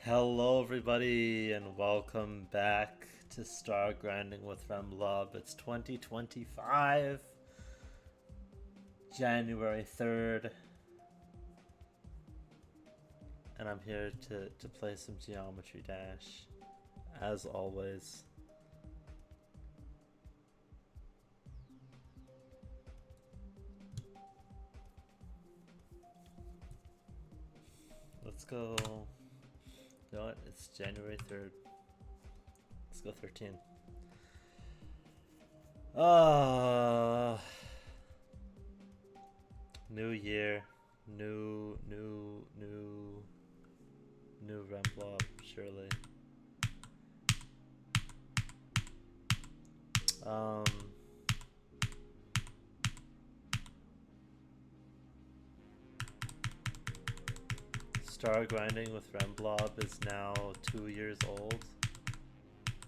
Hello everybody and welcome back to Stargrinding with Remblob. It's 2025, January 3rd, and I'm here to play some Geometry Dash, as always. Let's go. You know what? It's January 3rd. Let's go 13. New year, new Remblob, surely. Stargrinding with Remblob is now 2 years old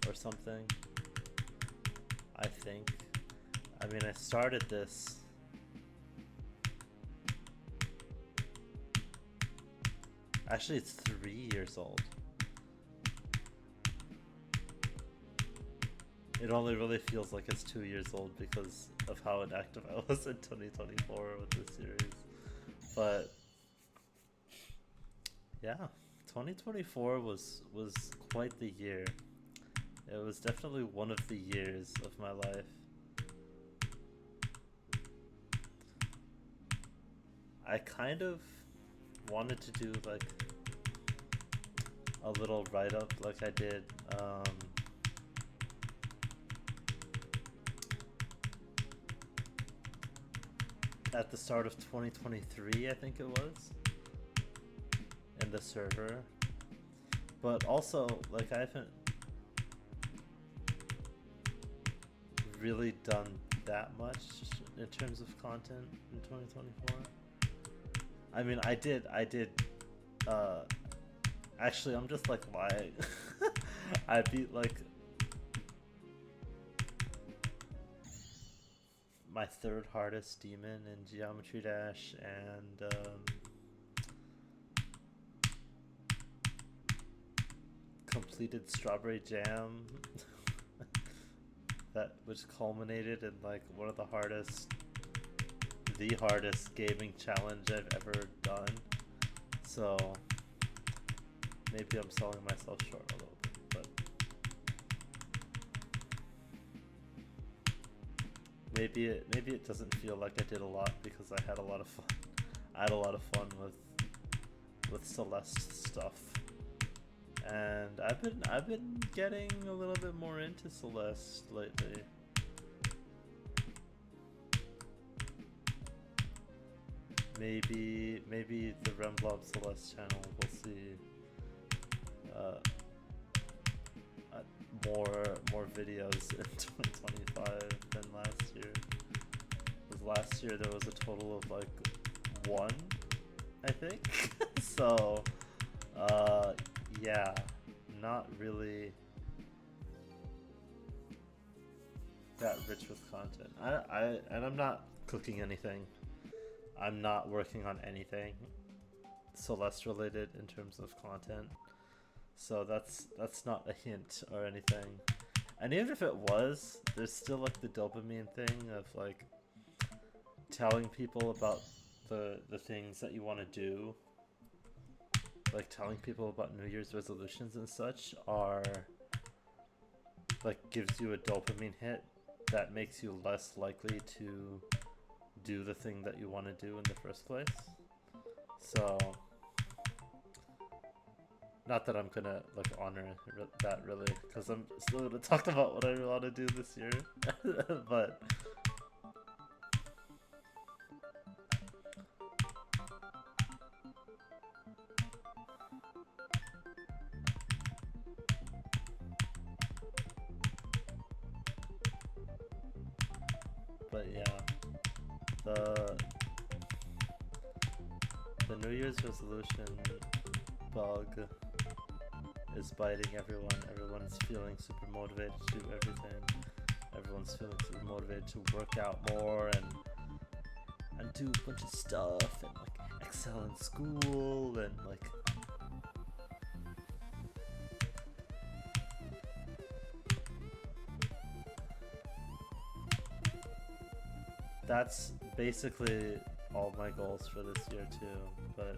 or something, I think. I mean, I started this actually it's 3 years old. It only really feels like it's 2 years old because of how inactive I was in 2024 with this series. But yeah, 2024 was quite the year. It was definitely one of the years of my life. I kind of wanted to do like a little write-up like I did at the start of 2023, I think it was, in the server. But also, like, I haven't really done that much in terms of content in 2024. I mean, I did, actually, I'm just, like, lying. I beat, like, my third hardest demon in Geometry Dash, and, completed Strawberry Jam, which culminated in, like, one of the hardest gaming challenge I've ever done. So maybe I'm selling myself short a little bit, but maybe it doesn't feel like I did a lot because I had a lot of fun. I had a lot of fun with Celeste stuff, and I've been getting a little bit more into Celeste lately. Maybe the Remblob Celeste channel will see more videos in 2025 than last year. Because last year there was a total of like 1, I think. So yeah, not really that rich with content. And I'm not cooking anything. I'm not working on anything Celeste related in terms of content, so that's not a hint or anything. And even if it was, there's still like the dopamine thing of like telling people about the things that you want to do, like telling people about New Year's resolutions and such, are like gives you a dopamine hit that makes you less likely to do the thing that you want to do in the first place. So not that I'm gonna like honor that really, because I'm still gonna talk about what I want to do this year. but but yeah, the New Year's resolution bug is biting everyone. Everyone's feeling super motivated to do everything. Everyone's feeling super motivated to work out more and do a bunch of stuff and like excel in school and like that's basically all my goals for this year too, but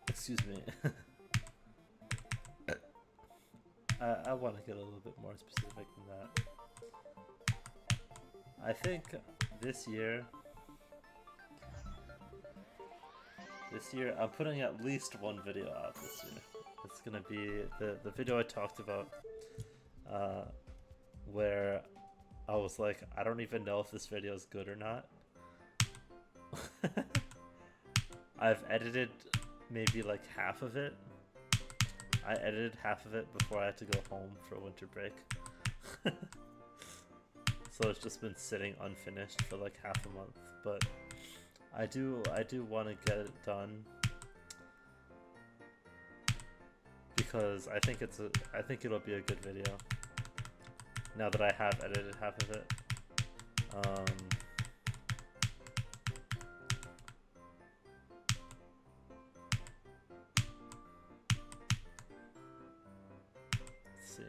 excuse me. I want to get a little bit more specific than that. I think this year I'm putting at least one video out this year. It's gonna be the video I talked about, where I was like, I don't even know if this video is good or not. I've edited maybe like half of it. I edited half of it before I had to go home for winter break. So it's just been sitting unfinished for like half a month, but I do want to get it done because I think it'll be a good video now that I have edited half of it. Let's see.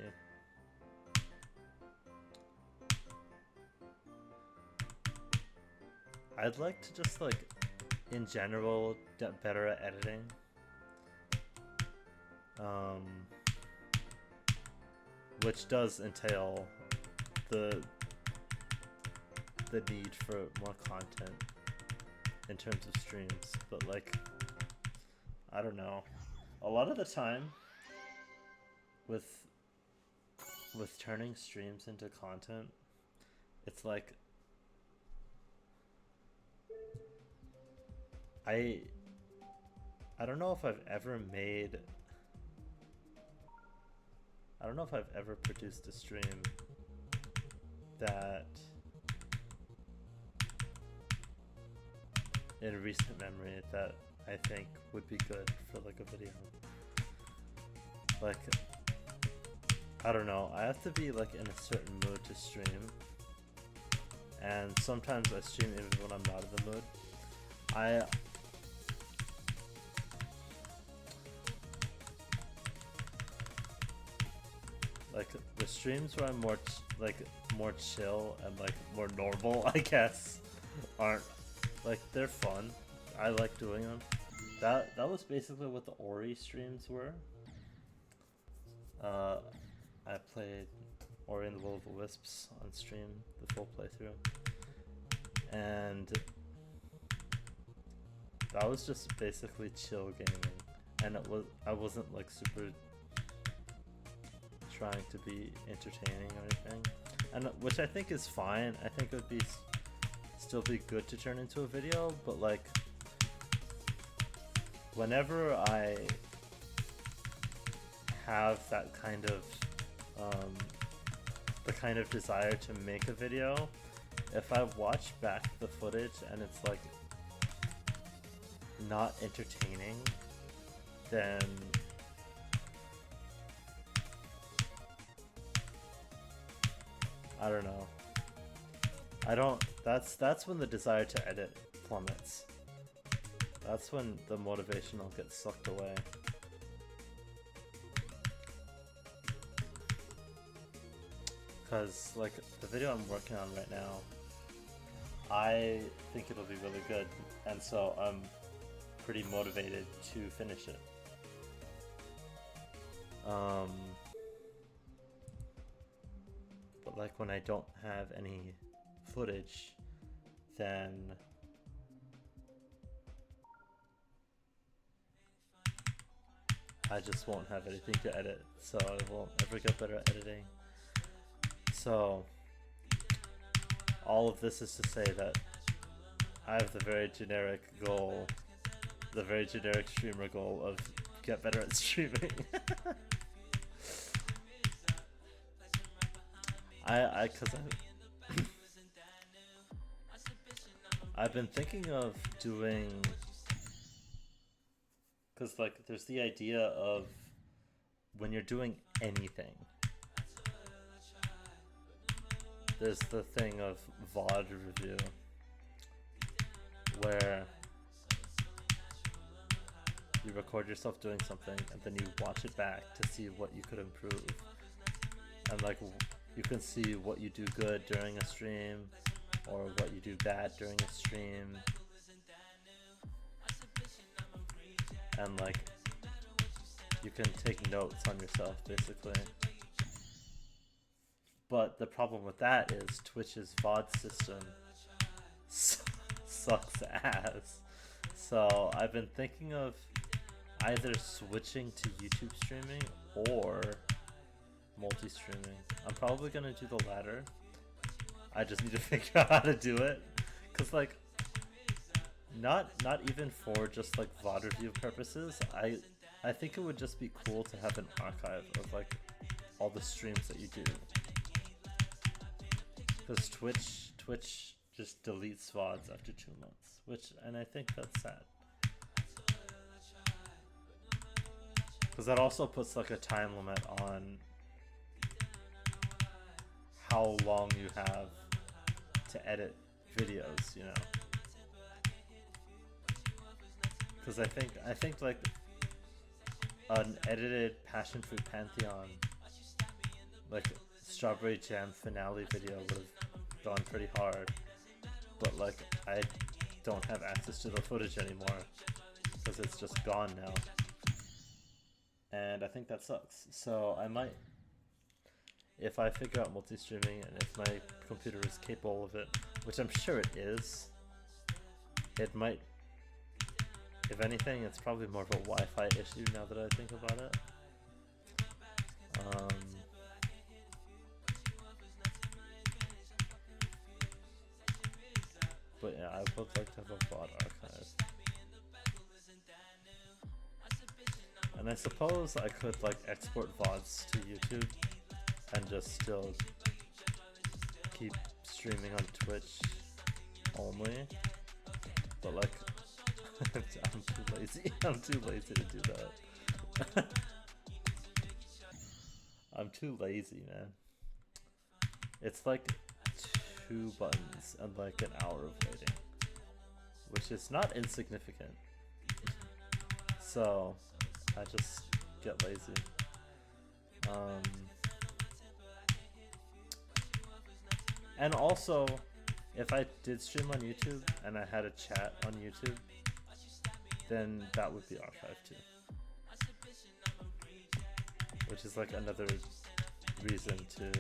I'd like to just like, in general, get better at editing. Which does entail the need for more content in terms of streams, but like, I don't know. A lot of the time with turning streams into content, it's like I don't know if I've ever produced a stream that in recent memory that I think would be good for like a video. Like, I don't know, I have to be like in a certain mood to stream, and sometimes I stream even when I'm not in the mood. Like the streams where I'm more chill and like more normal, I guess, aren't like, they're fun. I like doing them. That was basically what the Ori streams were. I played Ori and the Will of the Wisps on stream, the full playthrough, and that was just basically chill gaming, and I wasn't like super trying to be entertaining or anything, and which I think is fine. I think it would be still be good to turn into a video, but like whenever I have that kind of the kind of desire to make a video, if I watch back the footage and it's like not entertaining, then I don't know. That's when the desire to edit plummets. That's when the motivation will get sucked away. Because like the video I'm working on right now, I think it'll be really good, and so I'm pretty motivated to finish it. But like when I don't have any footage, then I just won't have anything to edit, so I won't ever get better at editing. So all of this is to say that I have the very generic goal, the very generic streamer goal of get better at streaming. I've been thinking of doing, because like there's the idea of when you're doing anything, there's the thing of VOD review, where you record yourself doing something and then you watch it back to see what you could improve. And like you can see what you do good during a stream or what you do bad during a stream. And like you can take notes on yourself basically. But the problem with that is Twitch's VOD system sucks ass. So I've been thinking of either switching to YouTube streaming or multi-streaming. I'm probably gonna do the latter. I just need to figure out how to do it, cause like not even for just like VOD review purposes. I think it would just be cool to have an archive of like all the streams that you do, cause Twitch just deletes VODs after 2 months, and I think that's sad. Because that also puts like a time limit on how long you have to edit videos, you know. Because I think like an edited Passion Fruit Pantheon, like Strawberry Jam finale video would have gone pretty hard, but like I don't have access to the footage anymore because it's just gone now. And I think that sucks. So I might, if I figure out multi-streaming and if my computer is capable of it, which I'm sure it is, it might, if anything, it's probably more of a Wi-Fi issue now that I think about it. But yeah, I would like to have a VOD archive. And I suppose I could like export VODs to YouTube and just still keep streaming on Twitch only. But like, I'm too lazy. I'm too lazy to do that. I'm too lazy, man. It's like 2 buttons and like an hour of waiting, which is not insignificant. So I just get lazy. And also, if I did stream on YouTube and I had a chat on YouTube, then that would be archived too. Which is like another reason to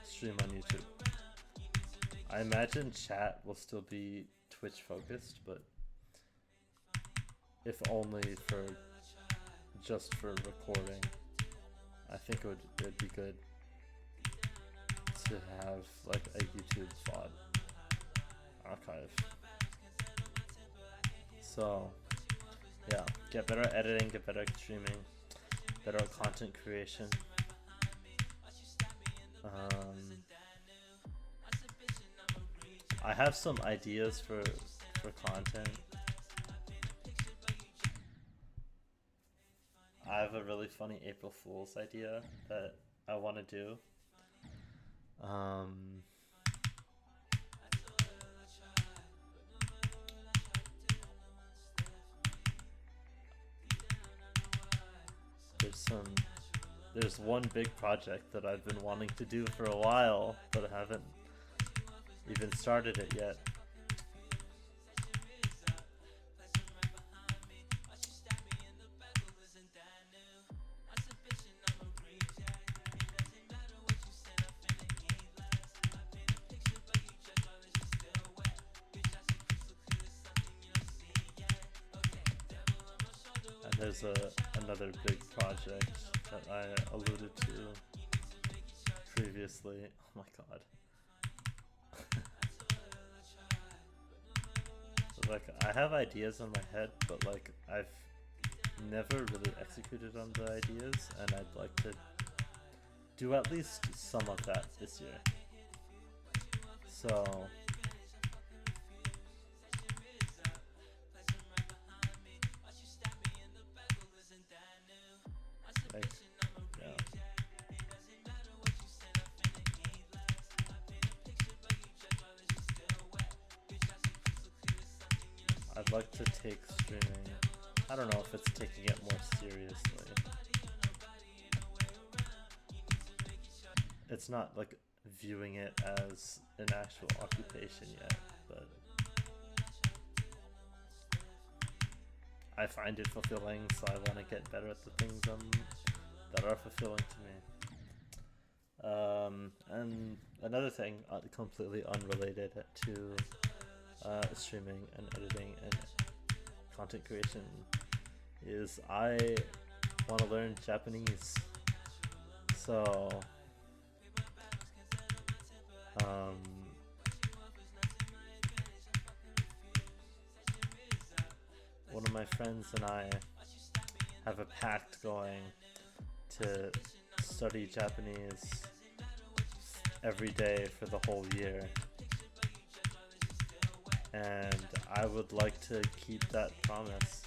stream on YouTube. I imagine chat will still be Twitch focused, but if only for just for recording, I think it would be good to have like a YouTube VOD archive. So yeah, get better at editing, get better at streaming, better at content creation. I have some ideas for content. I have a really funny April Fool's idea that I want to do. There's one big project that I've been wanting to do for a while, but I haven't even started it yet. And there's another big project that I alluded to previously. Oh my god. Like, I have ideas in my head, but like I've never really executed on the ideas, and I'd like to do at least some of that this year. So like, yeah. like to take streaming. I don't know if it's taking it more seriously. It's not like viewing it as an actual occupation yet, but I find it fulfilling, so I want to get better at the things that are fulfilling to me. And another thing completely unrelated to streaming and editing and content creation is I want to learn Japanese. So one of my friends and I have a pact going to study Japanese every day for the whole year, and I would like to keep that promise.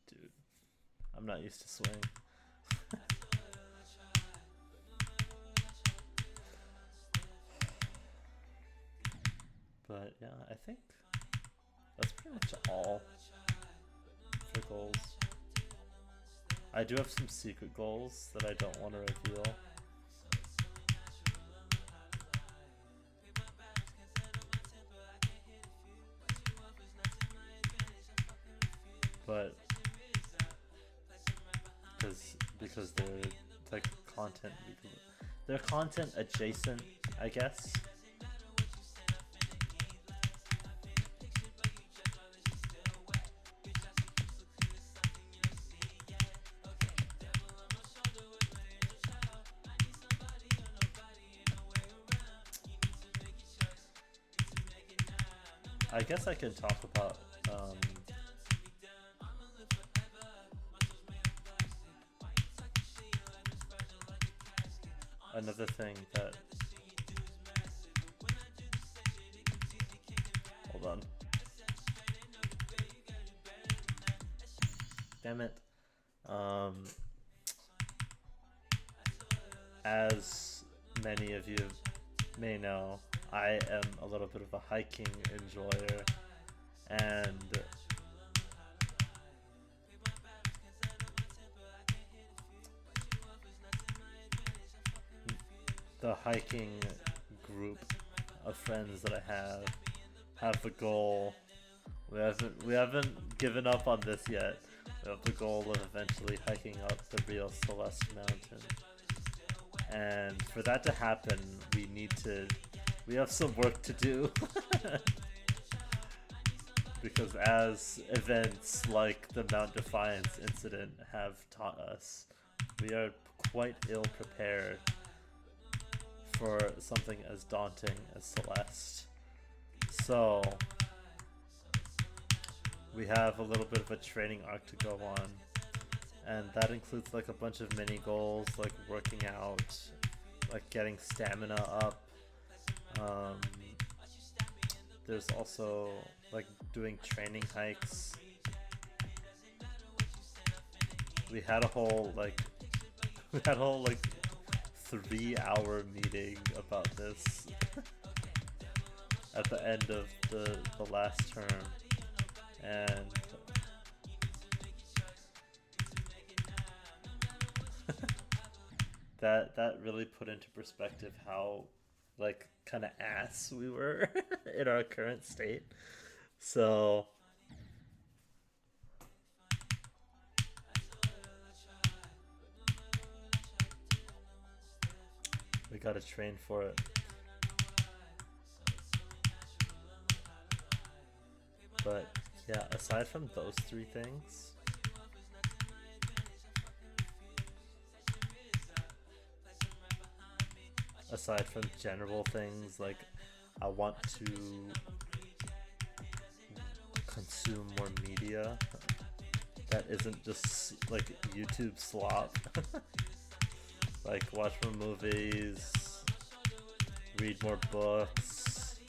Dude, I'm not used to swing. But yeah, I think that's pretty much all for goals. I do have some secret goals that I don't want to reveal. But because they're like content, they're content adjacent, I guess. I guess I can talk about another thing that, hold on, damn it, as many of you may know, I am a little bit of a hiking enjoyer, and the hiking group of friends that I have the goal. We haven't given up on this yet. We have the goal of eventually hiking up the real Celeste Mountain. And for that to happen, we have some work to do. Because as events like the Mount Defiance incident have taught us, we are quite ill prepared for something as daunting as Celeste. So we have a little bit of a training arc to go on, and that includes like a bunch of mini goals, like working out, like getting stamina up. There's also like doing training hikes. We had a whole 3-hour meeting about this at the end of the last term, and that really put into perspective how like kind of ass we were in our current state. So we gotta train for it. But yeah, aside from those three things, aside from general things like I want to consume more media that isn't just like YouTube slop. Like watch more movies, read more books,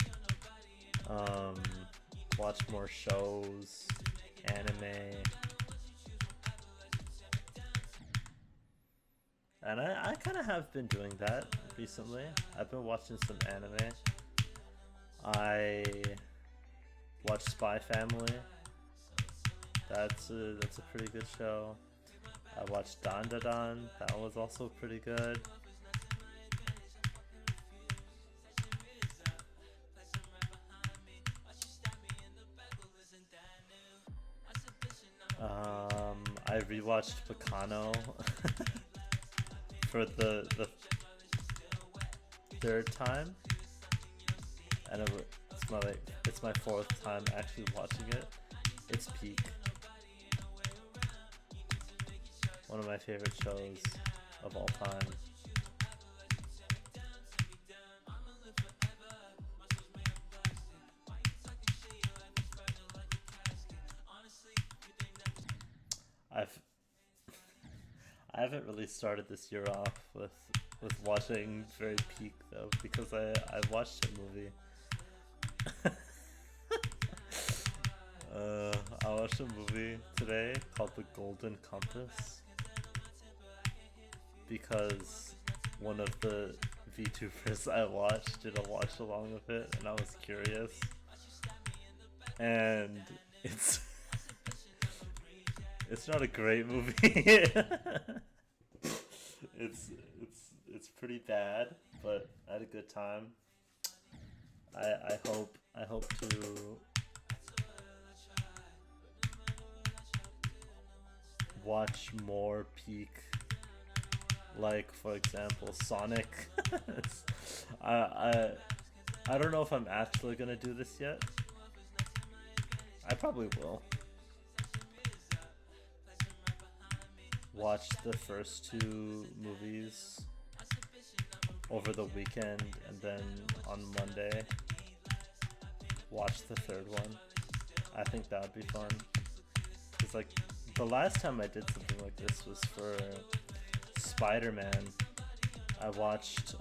watch more shows, anime, And I kind of have been doing that recently. I've been watching some anime. I watched Spy Family. That's a pretty good show. I watched Dan Da Dan. That was also pretty good. I rewatched Picano for the third time, and it's my fourth time actually watching it. It's peak. One of my favorite shows of all time. I haven't really started this year off with watching very peak though, because I watched a movie. I watched a movie today called The Golden Compass because one of the VTubers I watched did a watch along with it, and I was curious. And it's not a great movie. It's pretty bad, but I had a good time. I hope to watch more peak, like for example Sonic. I don't know if I'm actually gonna do this yet. I probably will watch the first two movies over the weekend, and then on Monday watch the third one. I think that would be fun. Cause like the last time I did something like this was for Spider-Man. I watched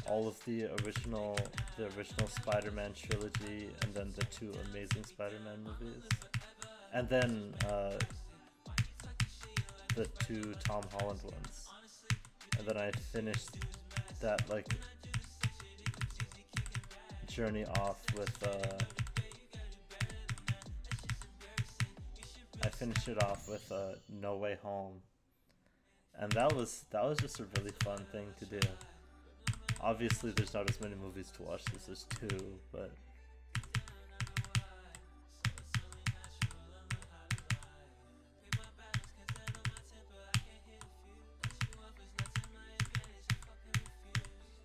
all of the original Spider-Man trilogy, and then the two Amazing Spider-Man movies, and then the two Tom Holland ones, and then I finished that like journey off with No Way Home, and that was just a really fun thing to do. Obviously there's not as many movies to watch as there's two, but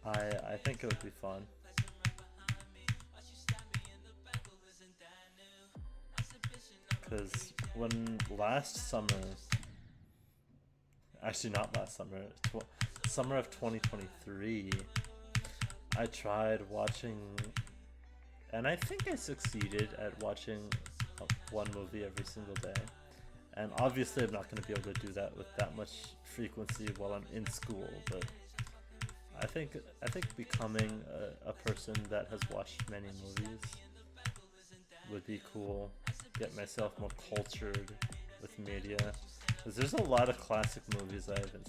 I think it would be fun. Because when last summer, actually not last summer, summer of 2023, I tried watching, and I think I succeeded at watching one movie every single day. And obviously I'm not going to be able to do that with that much frequency while I'm in school, but I think becoming a person that has watched many movies would be cool. Get myself more cultured with media, because there's a lot of classic movies I haven't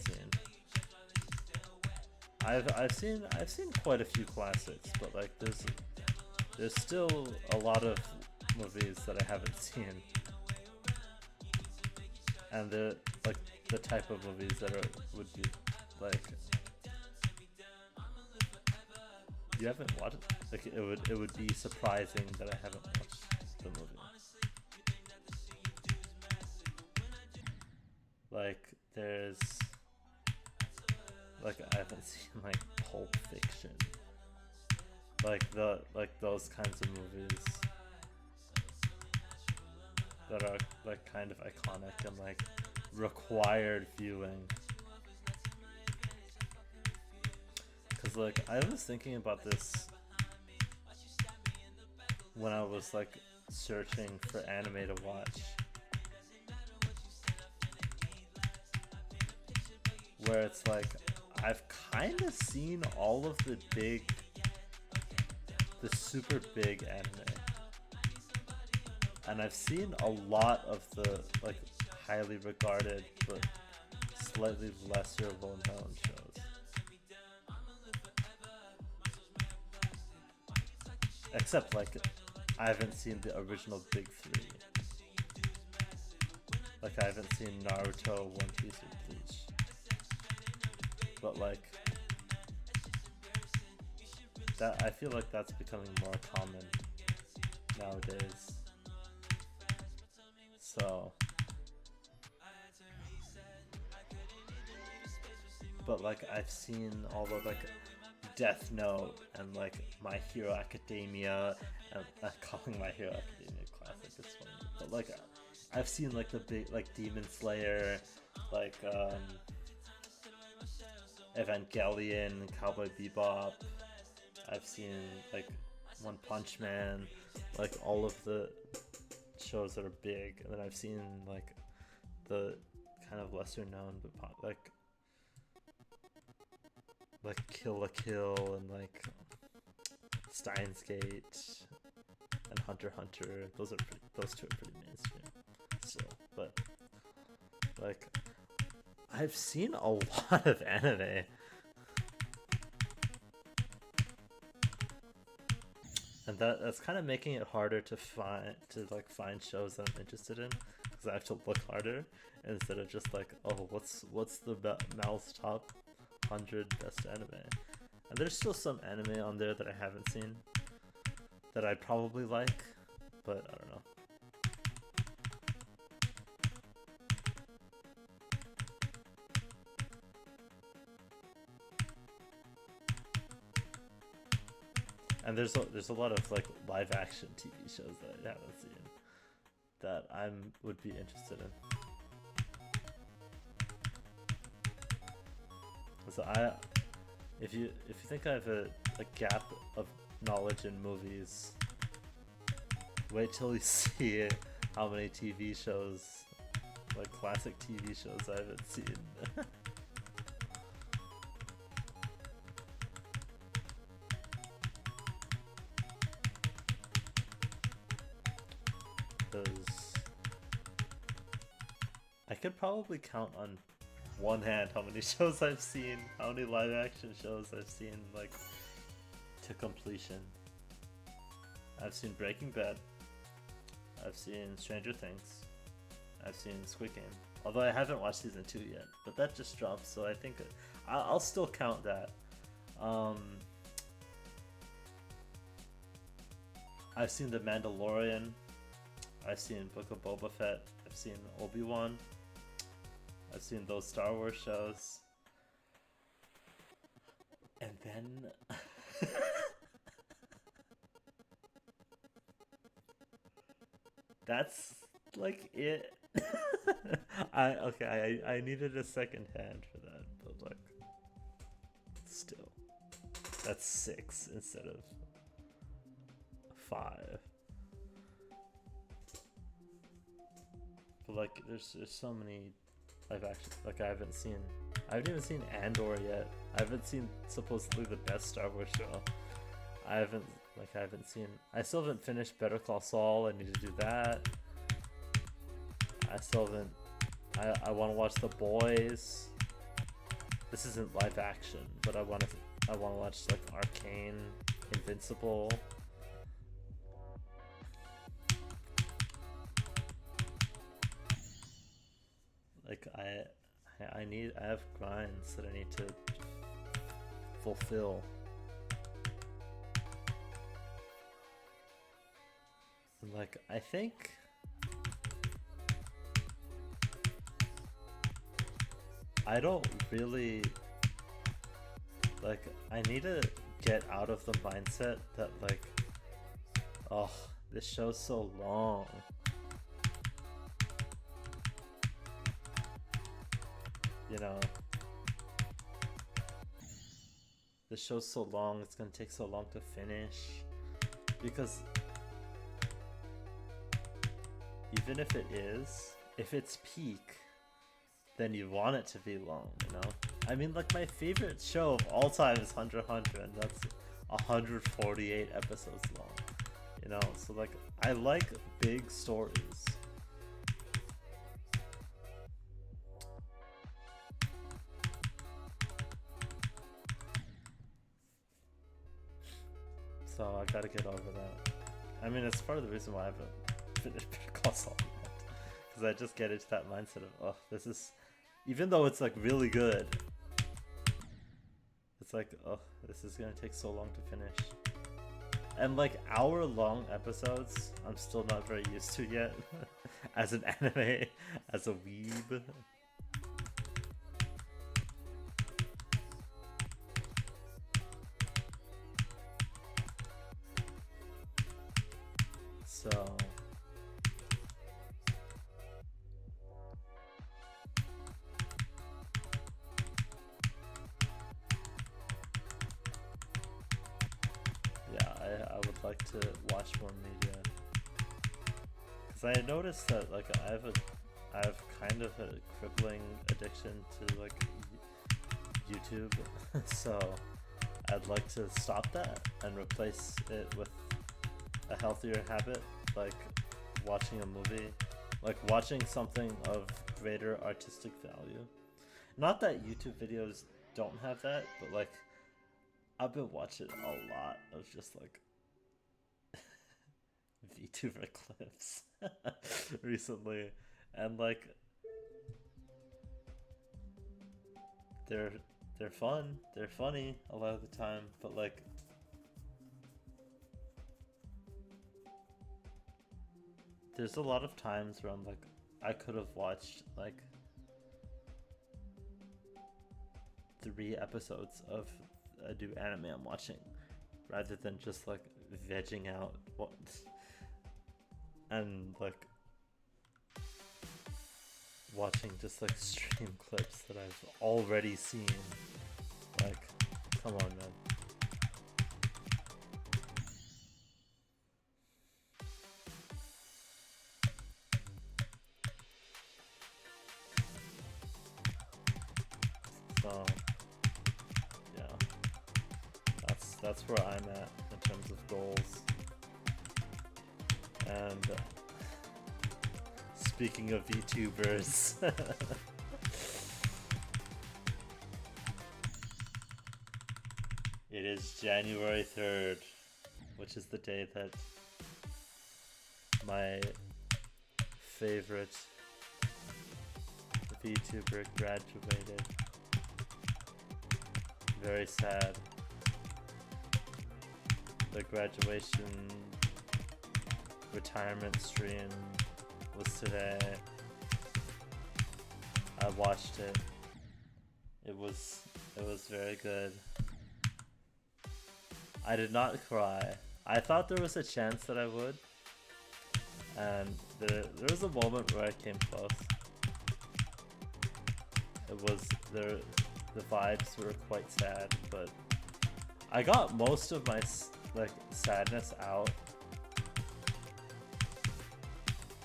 seen. I've seen quite a few classics, but like there's still a lot of movies that I haven't seen, and the type of movies that would be like you haven't watched. Like it would be surprising that I haven't watched the movie. Like there's like I haven't seen like Pulp Fiction, like those kinds of movies that are like kind of iconic and like required viewing. Cause like I was thinking about this when I was like searching for anime to watch, where it's like I've kind of seen all of the super big anime, and I've seen a lot of the like highly regarded but slightly lesser known shows. Except like I haven't seen the original big three. Like I haven't seen Naruto, One Piece, or Bleach. But like that, I feel like that's becoming more common nowadays. So, but like I've seen all the like Death Note and like My Hero Academia, and calling My Hero Academia classic is funny. But like I've seen like the big like Demon Slayer, like Evangelion, Cowboy Bebop. I've seen like One Punch Man, like all of the shows that are big, and then I've seen like the kind of lesser known but like Kill la Kill and like Steins Gate and Hunter x Hunter. Those two are pretty mainstream. So, but like I've seen a lot of anime. And that's kind of making it harder to find shows that I'm interested in, because I have to look harder instead of just like, oh, what's the Mal's top 100 best anime. And there's still some anime on there that I haven't seen that I'd probably like, but I don't know. And there's a lot of like live action TV shows that I haven't seen that I would be interested in. So if you think I have a gap of knowledge in movies, wait till you see how many TV shows, like classic TV shows, I haven't seen. Because I could probably count on one hand how many shows I've seen, how many live action shows I've seen, like, to completion. I've seen Breaking Bad, I've seen Stranger Things, I've seen Squid Game, although I haven't watched season 2 yet, but that just dropped, so I think I'll still count that. I've seen The Mandalorian, I've seen Book of Boba Fett, I've seen Obi-Wan, I've seen those Star Wars shows, and then that's like it. I needed a second hand for that, but like still, that's 6 instead of 5. But like there's so many live action, like I haven't even seen Andor yet. I haven't seen supposedly the best Star Wars show. I still haven't finished Better Call Saul. I need to do that. I want to watch The Boys. This isn't live action, but I want to watch like Arcane, Invincible. Like I have grinds that I need to fulfill. Like I think I don't really like, I need to get out of the mindset that like, oh, this show's so long. You know, the show's so long, it's gonna take so long to finish, because even if it's peak, then you want it to be long, you know? I mean, like, my favorite show of all time is Hunter x Hunter, and that's 148 episodes long, you know? So, like, I like big stories. So I gotta get over that. I mean, it's part of the reason why I haven't finished Better Call Saul yet. Because I just get into that mindset of, oh, this is... Even though it's like really good, it's like, oh, this is gonna take so long to finish. And like hour-long episodes, I'm still not very used to yet. As an anime, as a weeb. So... I would like to watch more media, because I noticed that like I have kind of a crippling addiction to like YouTube, so I'd like to stop that and replace it with a healthier habit, like watching a movie, like watching something of greater artistic value. Not that YouTube videos don't have that, but like I've been watching a lot of just like VTuber clips recently, and like they're fun, they're funny a lot of the time, but like there's a lot of times where I'm like, I could have watched like 3 episodes of a new anime I'm watching, rather than just like vegging out what and like watching just like stream clips that I've already seen. Like, come on, man. So yeah, that's where I'm at in terms of goals. And speaking of VTubers, it is January 3rd, which is the day that my favorite VTuber graduated. Very sad. The graduation retirement stream was today. I watched it. It was very good. I did not cry. I thought there was a chance that I would, and there was a moment where I came close. It was the vibes were quite sad, but I got most of my like sadness out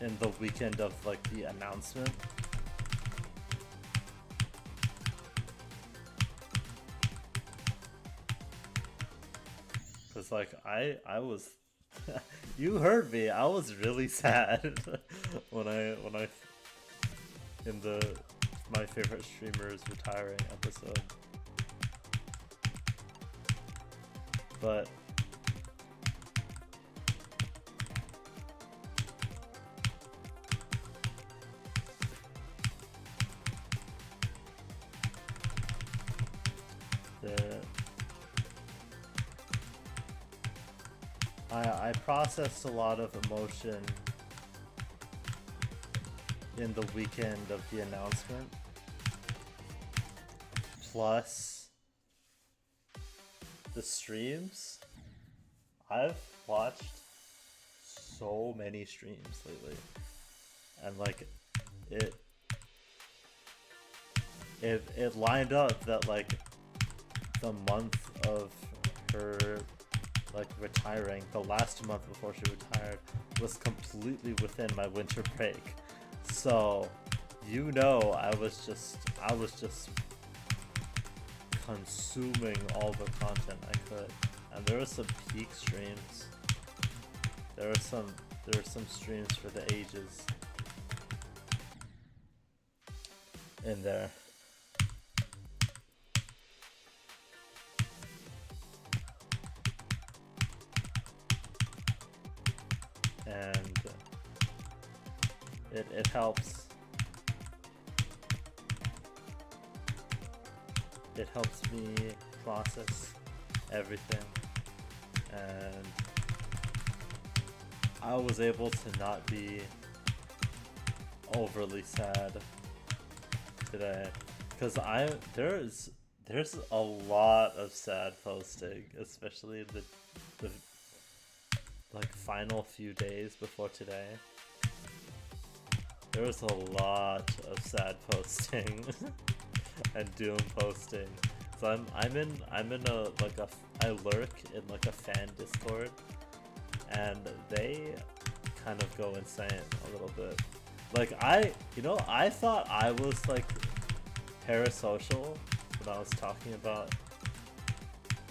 in the weekend of like the announcement. Cause like I was you heard me, I was really sad when I in my favorite streamer's retiring episode. But I processed a lot of emotion in the weekend of the announcement, plus the streams. I've watched so many streams lately, and like it lined up that like the month of her like retiring, the last month before she retired, was completely within my winter break. So, you know, I was just consuming all the content I could, and there were some peak streams. There were some streams for the ages in there. It helps. It helps me process everything, and I was able to not be overly sad today, because there's a lot of sad posting, especially the like final few days before today. There was a lot of sad posting and doom posting. So I'm in a I lurk in like a fan Discord, and they kind of go insane a little bit. Like I thought I was like parasocial when I was talking about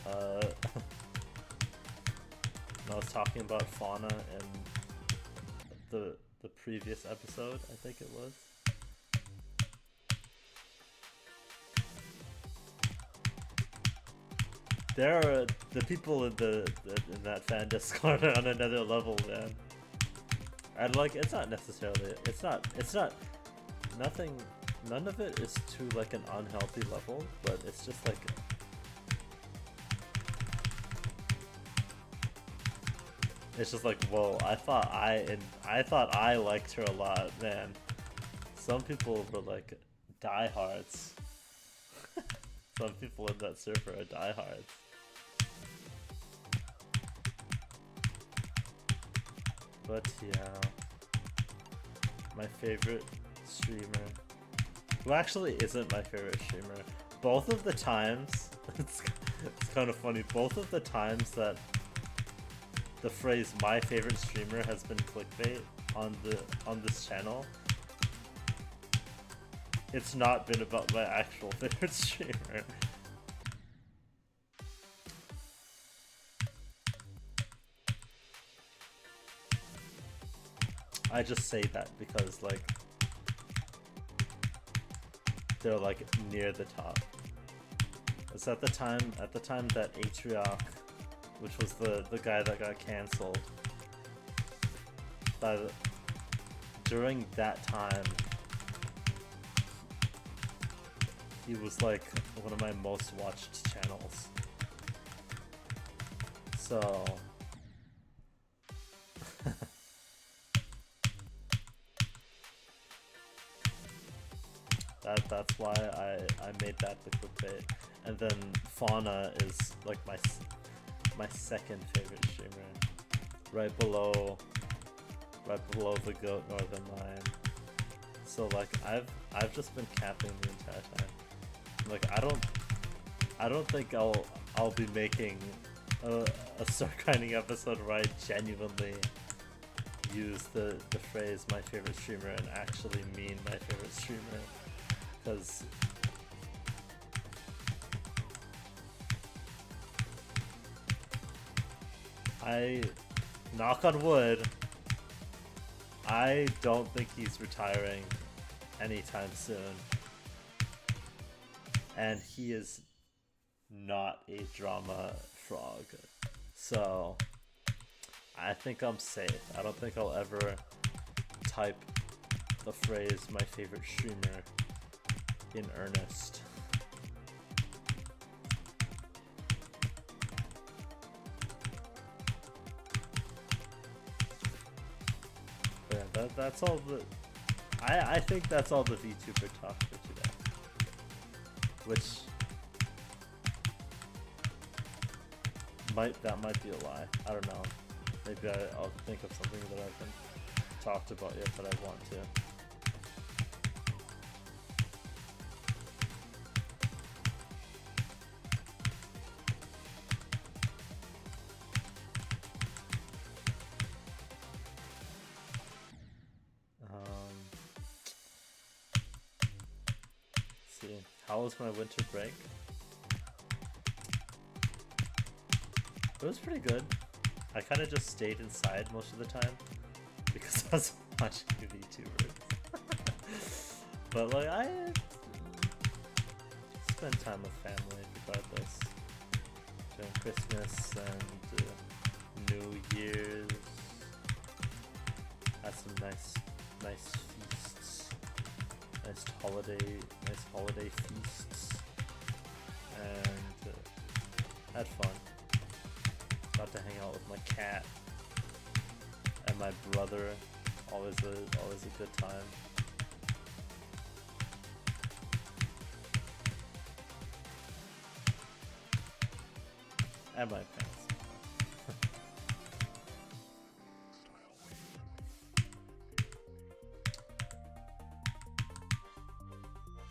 when I was talking about fauna in the previous episode, I think it was. There are the people in in that fan Discord are on another level, man. And like, it's not nothing. None of it is to like an unhealthy level, but it's just like whoa, I thought I liked her a lot, man. Some people were like diehards. Some people in that server are diehards. But yeah, my favorite streamer, who actually isn't my favorite streamer, both of the times, it's kind of funny, both of the times that the phrase "my favorite streamer" has been clickbait on this channel, it's not been about my actual favorite streamer. I just say that because like they're like near the top. It's at the time that Atrioc, which was the guy that got cancelled, during that time he was like one of my most watched channels. So that's why I made that the clickbait. And then Fauna is like my second favorite streamer, right below the Goat Northern Lion. So like I've just been camping the entire time. Like I don't think I'll be making a Stargrinding episode where I genuinely use the phrase "my favorite streamer" and actually mean my favorite streamer, because knock on wood, I don't think he's retiring anytime soon. And he is not a drama frog. So I think I'm safe. I don't think I'll ever type the phrase "my favorite streamer" in earnest. Yeah, that's all the... I think that's all the VTuber talk for today. Which... that might be a lie. I don't know. Maybe I'll think of something that I haven't talked about yet, but I want to. See, how was my winter break? It was pretty good. I kind of just stayed inside most of the time because I was watching VTubers. But like, I spend time with family regardless during Christmas and New Year's. Had some nice nice holiday feasts, and had fun. Got to hang out with my cat and my brother. Always a good time. And my parents.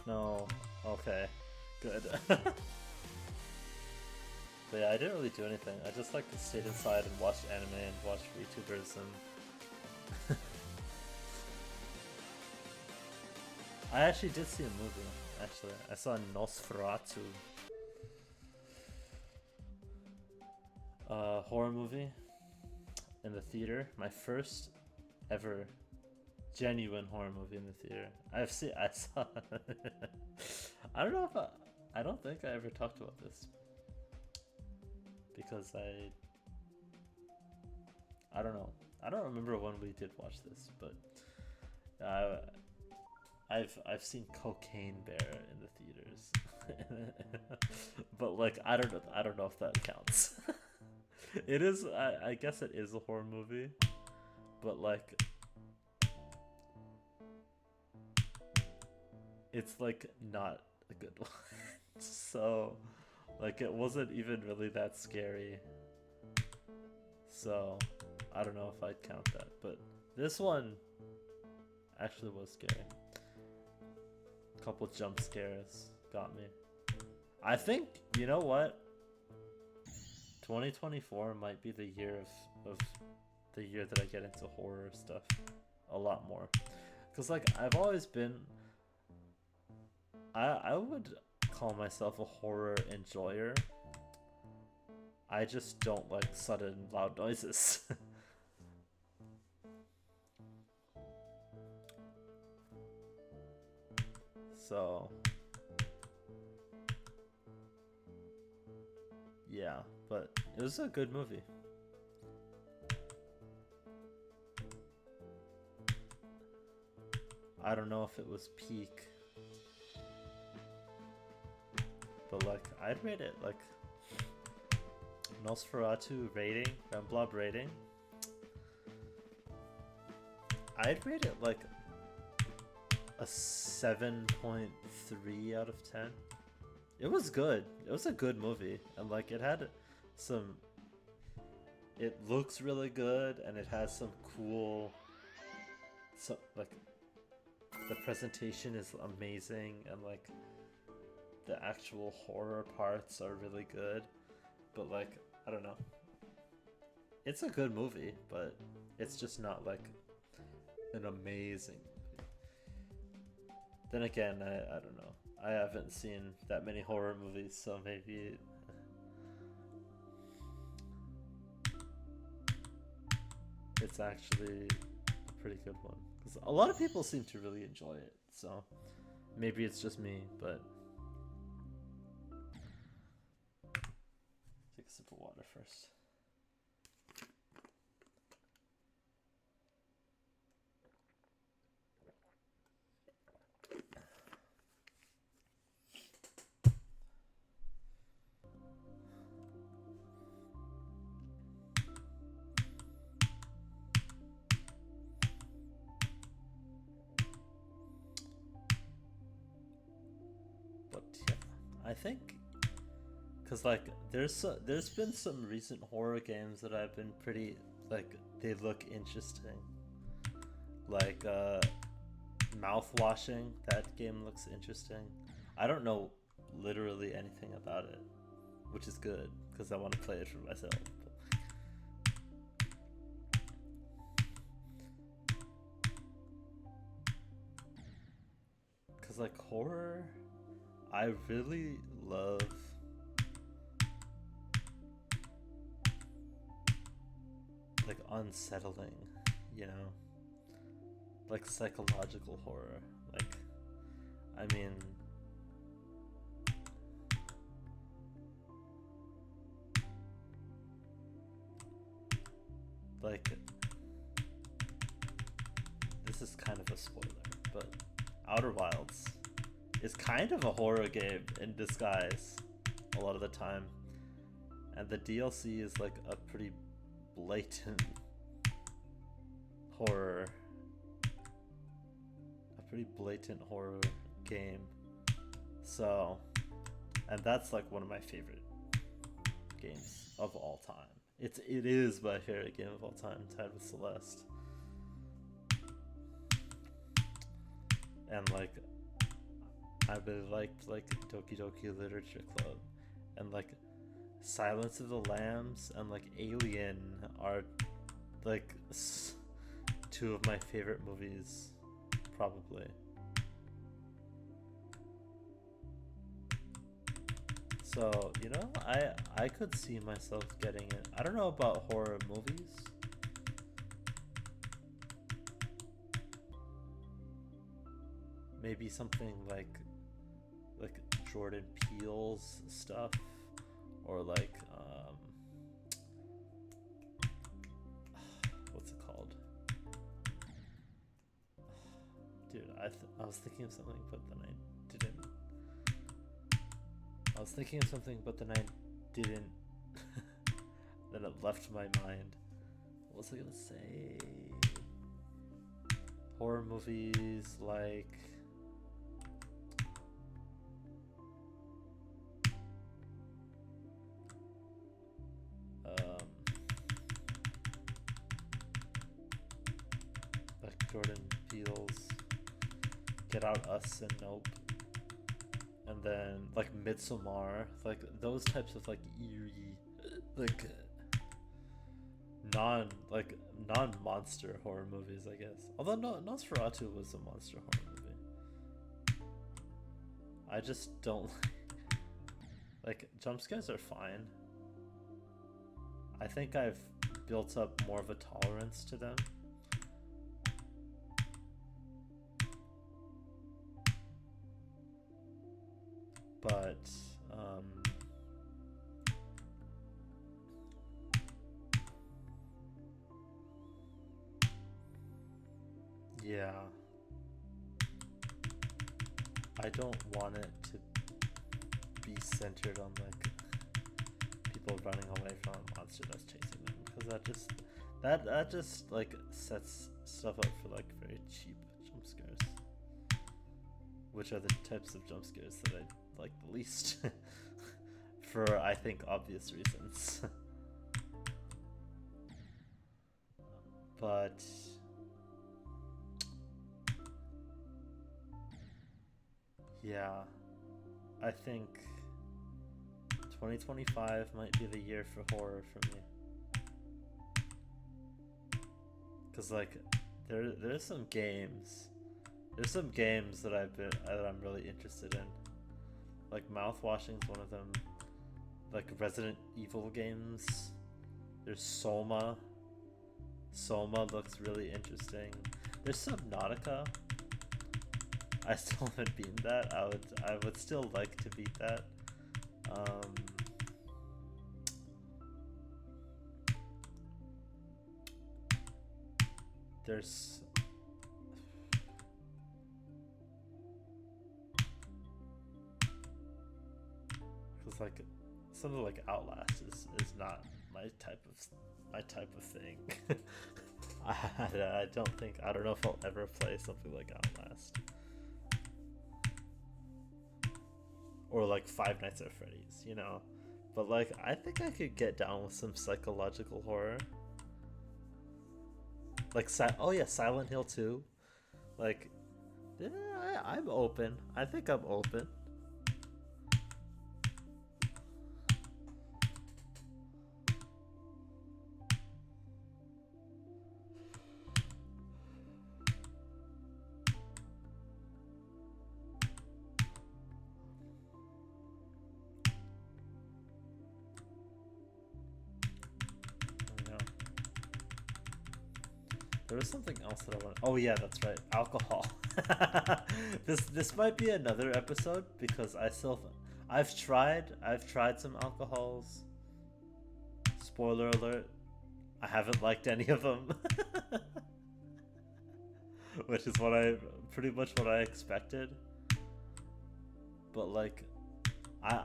No. Okay. Good. But yeah, I didn't really do anything. I just like stayed inside and watched anime and watched VTubers and I actually did see a movie. Actually, I saw Nosferatu. Horror movie in the theater. My first ever genuine horror movie in the theater. I saw I don't know if I don't think I ever talked about this because I don't know. I don't remember when we did watch this, but I've seen Cocaine Bear in the theaters. But like I don't know if that counts. It is I guess it is a horror movie, but like it's like not a good one. So like it wasn't even really that scary. So I don't know if I'd count that, but this one actually was scary. A couple jump scares got me. I think, you know what? 2024 might be the year of the year that I get into horror stuff a lot more. Cause like I've always been I would call myself a horror enjoyer. I just don't like sudden loud noises. So yeah, but it was a good movie. I don't know if it was peak, but like I'd rate it like Nosferatu rating, Remblob rating. I'd rate it like a 7.3 out of 10. It was good. It was a good movie, and like it had some. It looks really good, and it has some cool. So like, the presentation is amazing, and like, the actual horror parts are really good, but like I don't know. It's a good movie, but it's just not like an amazing movie. Then again, I don't know. I haven't seen that many horror movies, so maybe it's actually a pretty good one. Because a lot of people seem to really enjoy it, so maybe it's just me, but take a sip of water first. I think, cause like there's been some recent horror games that I've been pretty like they look interesting. Like mouth washing, that game looks interesting. I don't know literally anything about it, which is good because I want to play it for myself. Cause like horror, I really love like unsettling, you know, like psychological horror. Like, I mean, like, this is kind of a spoiler, but Outer Wilds is kind of a horror game in disguise a lot of the time. And the DLC is like a pretty blatant horror. A pretty blatant horror game. So, and that's like one of my favorite games of all time. It is my favorite game of all time, tied with Celeste. And like, I really liked like Doki Doki Literature Club, and like Silence of the Lambs and like Alien are like two of my favorite movies, probably. So, you know, I could see myself getting it. I don't know about horror movies. Maybe something like Jordan Peele's stuff, or like what's it called? Dude, I was thinking of something, but then I didn't. I was thinking of something, but then I didn't. Then it left my mind. What was I gonna say? Horror movies like. Like Jordan Peele's Get Out, Us, and Nope. And then like Midsommar, like those types of like eerie, like non-monster horror movies, I guess. Although Nosferatu was a monster horror movie. I just don't like jump scares are fine. I think I've built up more of a tolerance to them. But yeah, I don't want it to be centered on like people running away from a monster that's chasing them, because that just like sets stuff up for like very cheap jump scares, which are the types of jump scares that I like the least. For I think obvious reasons. But yeah, I think 2025 might be the year for horror for me. Cause like there's some games that I'm really interested in. Like Mouthwashing is one of them. Like Resident Evil games. There's Soma. Soma looks really interesting. There's Subnautica. I still haven't beaten that. I would still like to beat that. There's because like something like Outlast is not my type of thing. I don't know if I'll ever play something like Outlast. Or like Five Nights at Freddy's, you know. But like I think I could get down with some psychological horror. Like Silent Hill 2. Like yeah, I'm open. I think I'm open. There was something else that I wanted. Oh yeah, that's right. Alcohol. This might be another episode because I've tried some alcohols. Spoiler alert. I haven't liked any of them. which is pretty much what I expected. But like, I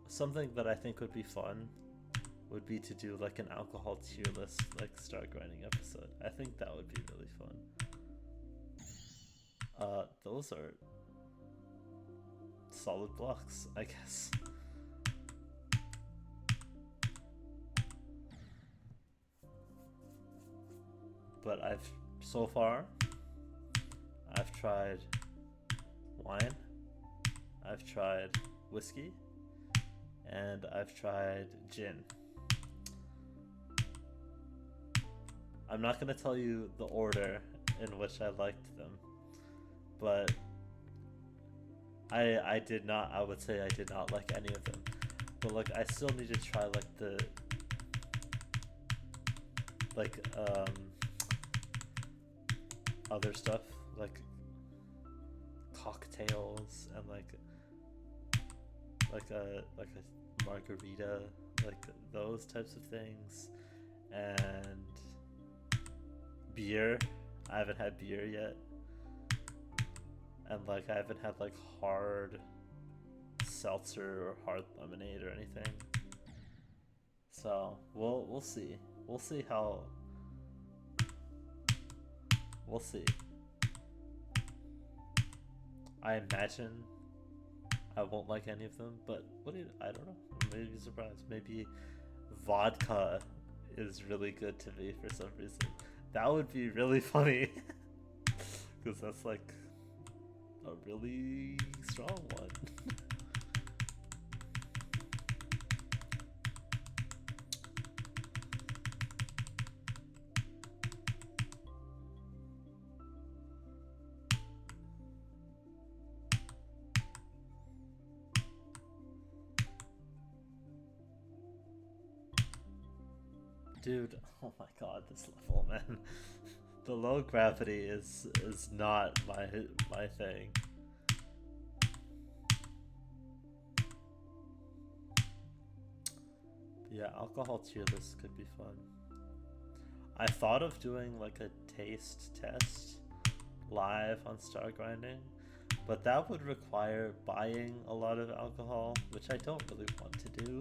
something that I think would be fun would be to do like an alcohol tier list, like Stargrinding episode. I think that would be really fun. Those are solid blocks, I guess. But so far, I've tried wine, I've tried whiskey, and I've tried gin. I'm not going to tell you the order in which I liked them, but I would say I did not like any of them. But like, I still need to try like other stuff, like cocktails and like a margarita, like those types of things, and beer. I haven't had beer yet, and like I haven't had like hard seltzer or hard lemonade or anything. So we'll see. We'll see. I imagine I won't like any of them, but I don't know. Maybe surprised. Maybe vodka is really good to me for some reason. That would be really funny, because that's like a really strong one. Dude, oh my god, this level, man. The low gravity is not my thing. Yeah, alcohol tier list could be fun. I thought of doing like a taste test live on Stargrinding, but that would require buying a lot of alcohol, which I don't really want to do.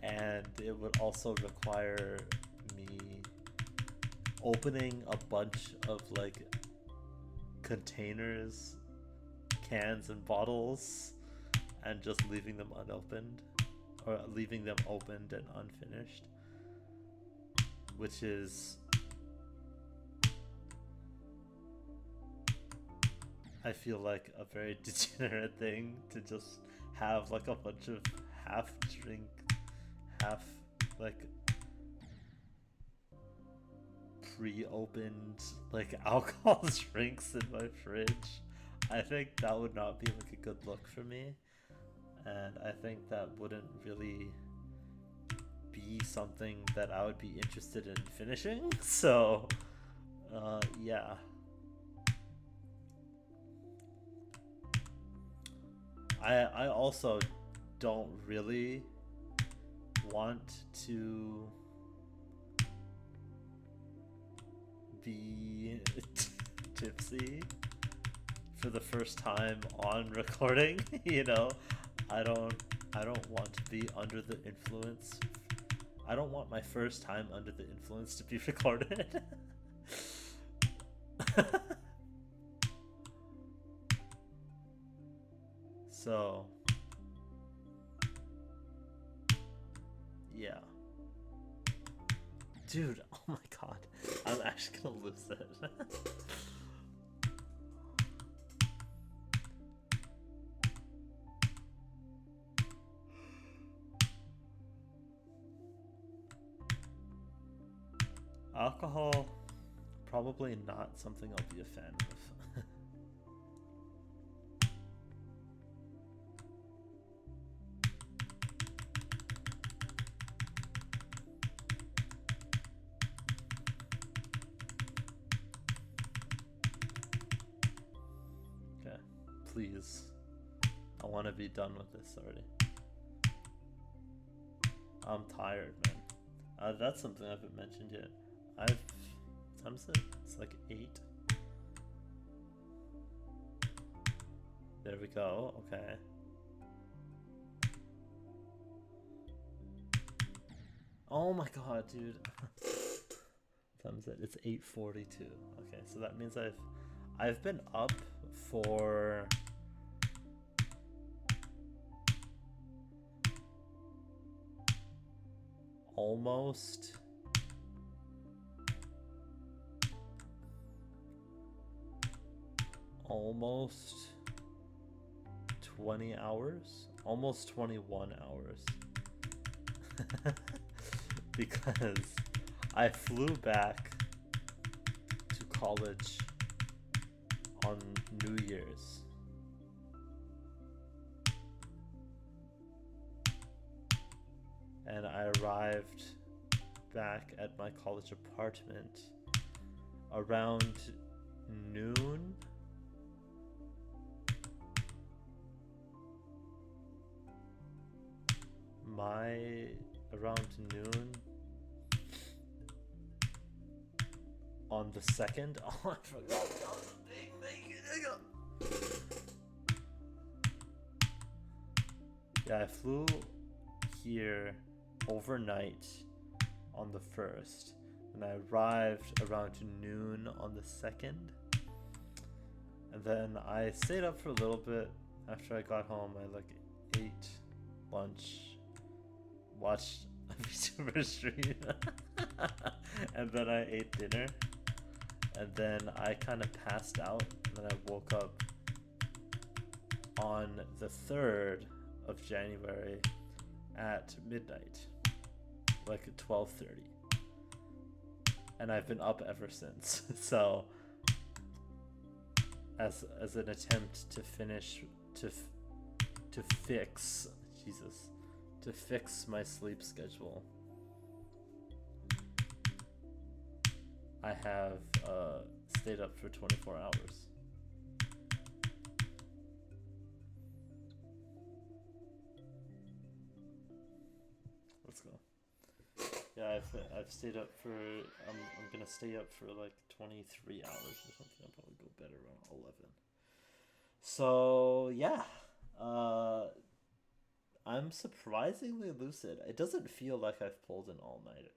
And it would also require me opening a bunch of like containers, cans, and bottles, and just leaving them unopened, or leaving them opened and unfinished, which is, I feel like, a very degenerate thing to just have like a bunch of half like pre-opened like alcohol drinks in my fridge. I think that would not be like a good look for me, and I think that wouldn't really be something that I would be interested in finishing. So yeah, I also don't really want to be tipsy for the first time on recording. You know, I don't want to be under the influence. I don't want my first time under the influence to be recorded. So yeah. Dude, oh my god. I'm actually gonna lose it. Alcohol, probably not something I'll be a fan of. Okay, please. I want to be done with this already. I'm tired, man. That's something I haven't mentioned yet. time is it? It's like 8. There we go. Okay. Oh my god, dude. What time is it? It's 8:42. Okay, so that means I've been up for almost almost 20 hours, almost 21 hours. Because I flew back to college on New Year's. And I arrived back at my college apartment around noon. Around noon on the 2nd. Oh, I forgot. Yeah, I flew here overnight on the 1st, and I arrived around noon on the 2nd, and then I stayed up for a little bit. After I got home, I ate lunch, watched a VTuber stream, and then I ate dinner, and then I kind of passed out, and then I woke up on the 3rd of January at midnight, like 12:30, and I've been up ever since. So as an attempt to fix my sleep schedule, I have stayed up for 24 hours. Let's go. Yeah, I've stayed up for I'm gonna stay up for like 23 hours or something. I'll probably go bed around 11. So yeah, I'm surprisingly lucid. It doesn't feel like I've pulled an all-nighter,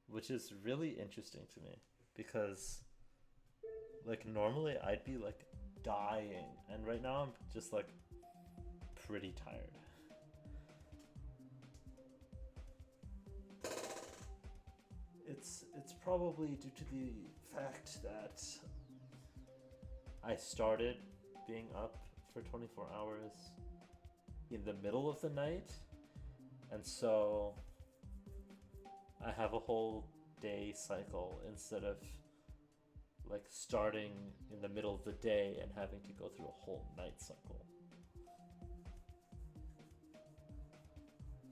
which is really interesting to me because like normally I'd be like dying, and right now I'm just like pretty tired. It's probably due to the fact that I started being up for 24 hours in the middle of the night, and so I have a whole day cycle instead of like starting in the middle of the day and having to go through a whole night cycle.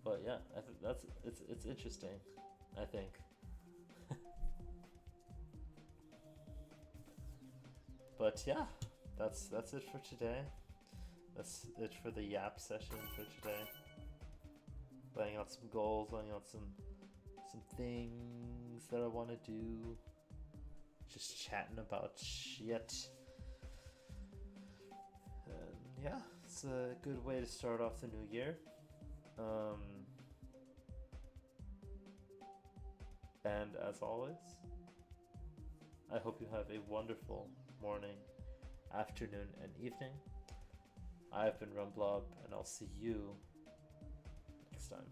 But yeah, I think it's interesting, I think. But yeah, that's it for today. That's it for the yap session for today. Laying out some goals, laying out some things that I want to do. Just chatting about shit. And yeah, it's a good way to start off the new year. And as always, I hope you have a wonderful morning, afternoon, and evening. I've been Remblob, and I'll see you next time.